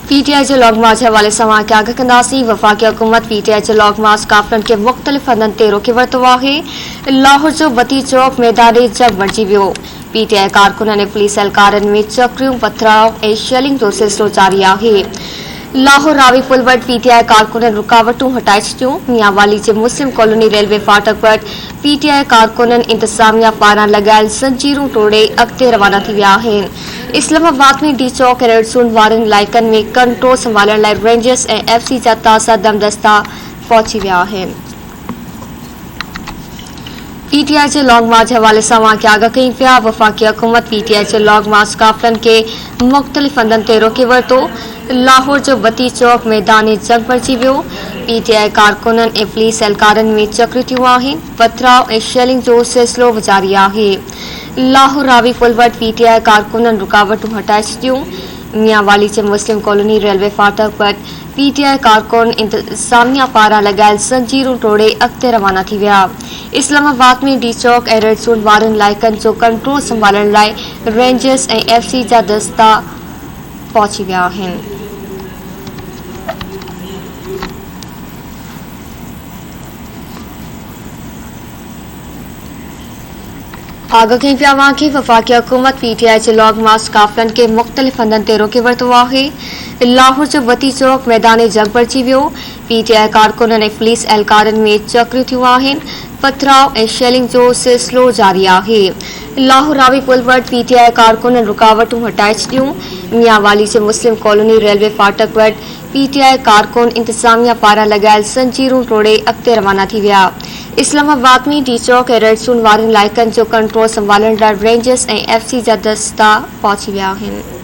PTI जे long मार्च हवाले सां आगाह कंदासीं। वफ़ाक़ी हुकूमत पीटीआई जे लॉन्ग मार्च काफ़िलनि खे मुख़्तलिफ़ हंधनि ते रोके वरितो आहे। लाहौर जो बती चौक मैदान जंग बणिजी वियो। पीटीआई कारकुननि ऐं पुलिस एहलकारनि में चकरियूं, पथराव ऐं शेलिंग जो सिलसिलो जारी आहे। लाहौर रावी पुल वटि पीटीआई कारकुननि रुकावटूं हटाए छॾियूं। मियांवाली जे मुस्लिम कॉलोनी रेलवे फाटक वटि पीटीआई कारकुननि इंतज़ामिया पारां लॻायल ज़ंजीरूं तोड़े अॻिते रवाना थी विया आहिनि। इस्लामाबाद में डी चौक ऐं रेड ज़ोन वारनि इलाइक़नि में कंट्रोल संभालण लाइ रेंजर्स ऐं एफसी जा ताज़ा दमदस्ता पहुची विया आहिनि। पीटीआई जे लॉन्ग मार्च हवाले सां आगाह कई पिया। वफ़ाक़ी हुकूमत पीटीआई जे लॉन्ग मार्च काफ़िलनि खे मुख़्तलिफ़ हंधनि ते रोके वरितो। लाहौर जो बती चौक मैदान जंग बणिजी वियो। पीटीआई कारकुननि ऐं पुलिस एहलकारनि में चकरियूं थियूं आहिनि। पथराव ऐं शेलिंग जो सिलसिलो जारी आहे। लाहौर रावी पुल वटि पीटीआई कारकुननि रुकावटूं हटाए छॾियूं। मियांवाली जे मुस्लिम कॉलोनी रेलवे फाटक वटि पीटीआई कारकुन इंतज़ामिया पारां लॻायल ज़ंजीरूं तोड़े अॻिते रवाना थी विया। इस्लामाबाद में डी चौक ऐं रेड ज़ोन वारनि इलाइक़नि जो कंट्रोल संभालण लाइ रेंजर्स ऐं एफसी जा दस्ता पहुची विया आहिनि। आगाह कई पिया कि वफ़ाक़ी हुकूमत पीटीआई जे लॉन्ग मार्च काफ़िलनि खे मुख़्तलिफ़ हंधनि ते रोके वरितो आहे। लाहौर जो बती चौक मैदान जंग बणिजी वियो। पीटीआई कारकुननि ऐं पुलिस एहलकारनि में चकरियूं थियूं आहिनि। पथराव ऐं शेलिंग जो सिलसिलो जारी आहे। लाहौर रावी पुल वटि पीटीआई कारकुननि रुकावटूं हटाए छॾियूं। मियांवाली जे मुस्लिम कॉलोनी रेलवे फाटक वटि पीटीआई कारकुन इंतज़ामिया पारां लॻायल ज़ंजीरूं तोड़े अॻिते रवाना थी विया। इस्लामाबाद में डी चौक ऐं रेड ज़ोन वारनि इलाइक़नि जो कंट्रोल संभालण लाइ रेंजर्स ऐं एफसी जा दस्ता पहुची विया आहिनि।